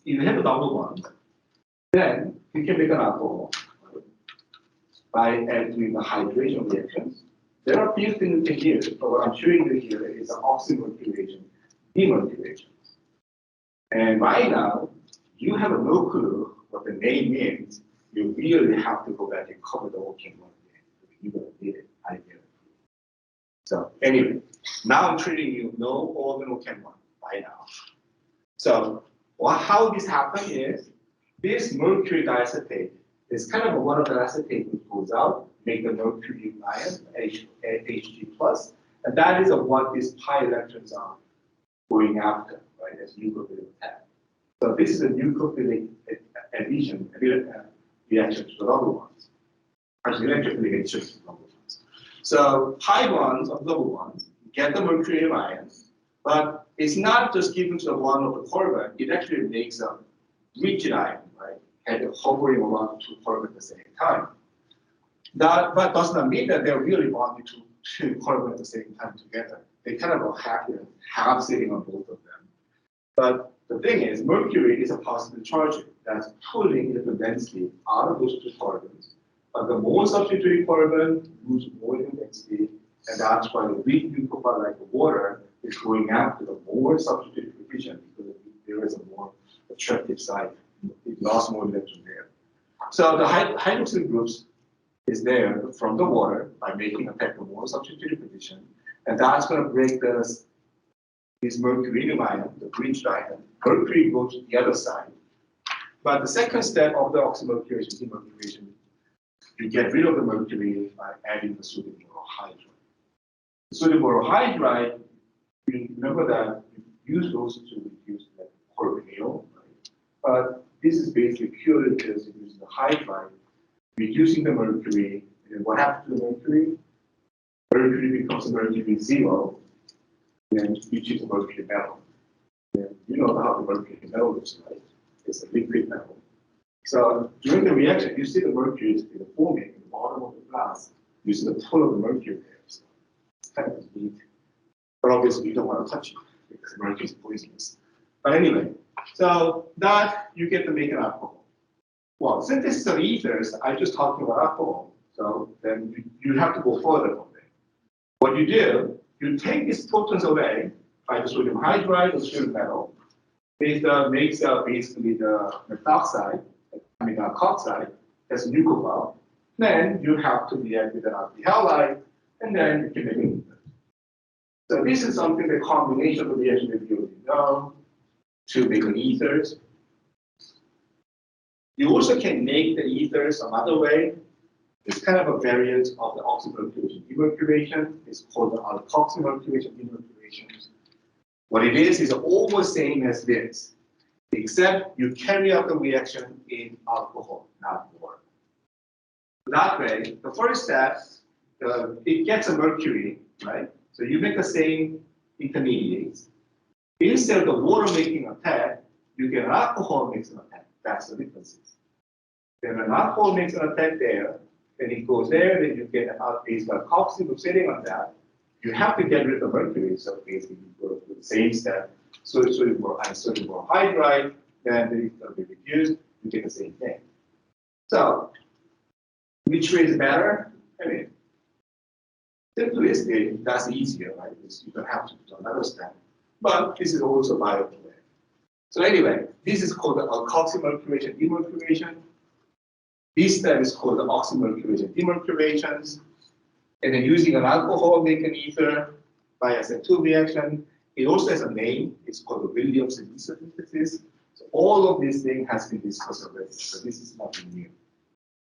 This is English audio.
if you have a double bond, then you can make an alcohol by doing the hydration reactions. There are a few things you can use, but what I'm showing you here is the oxymercuration, demercuration. And right now, you have no clue what the name means. You really have to go back and cover the whole can one again. You're going to need it. I get it. So anyway, now I'm treating you no organal can one right now. So how this happens is this mercury diacetate is kind of one of the acetate which goes out, make the mercury ion, Hg plus, and that is what these pi electrons are going after, right, as nucleophilic attack. So this is a nucleophilic addition, reaction to the double bonds. Actually, electrophilic addition to the double bonds. So pi bonds of double bonds get the mercury ions, but it's not just given to the one of the carbon, it actually makes a rigid ion, right? And hovering around two carbon at the same time. That but does not mean that they're really bonded to two carbon at the same time together. They kind of have sitting on both of them. But the thing is, mercury is a positive charge that's pulling electron density out of those two carbons. But the more substituted carbon lose more electron density, and that's why the weak nucleophile like the water is going after the more substituted coefficient because there is a more attractive side. It lost more electron there. So the hydroxyl groups is there from the water by making a pack of more substituted position, and that's going to break this mercurium ion, the bridge ion. Mercury goes to the other side. But the second step of the oxymercuration, demercuration, you get rid of the mercury by adding the sodium borohydride. The sodium borohydride, remember that you use those to reduce the carbonyl, right? But this is basically purely because it uses the hydride, reducing the mercury. And what happens to the mercury? Mercury becomes mercury zero, and you choose a mercury metal. And you know how the mercury metal looks like. It's a liquid metal. So during the reaction, you see the mercury is forming in the bottom of the glass. You see the pull of the mercury there. So it's kind of neat. But obviously, you don't want to touch it because mercury is poisonous. But anyway, so that you get to make an alcohol. Well, since this is an ethers, I just talked about alcohol. So then you have to go further from there. What you do, you take these protons away by the sodium hydride or sodium metal. It makes basically the methoxide, alkoxide, as a nucleophile. Then you have to react with an alkyl halide, and then you can make an ether. So this is something the combination of the reaction that you already know to make an ethers. You also can make the ether some other way. It's kind of a variant of the oxymercuration demercuration. It's called the alkoxymercuration demercuration. What it is almost same as this, except you carry out the reaction in alcohol, not water. That way, the first step, it gets a mercury, right? So you make the same intermediates. Instead of the water making a attack, you get an alcohol makes an attack. That's the difference. Then an alcohol makes an attack there, then it goes there, then you get basically alkoxy group sitting on that. You have to get rid of the mercury, so basically you go through the same step. Sodium borohydride, then it's going to be reduced, you get the same thing. So, which way is better? I mean, simplistic, that's easier, right? You don't have to do another step. But this is also biochemistry. So anyway, this is called the alkoxymercuration demercuration. This step is called the oxymercuration demercurations. And then using an alcohol make an ether by a two reaction. It also has a name. It's called the Williams ether synthesis. So all of this thing has been discussed already. So this is nothing new.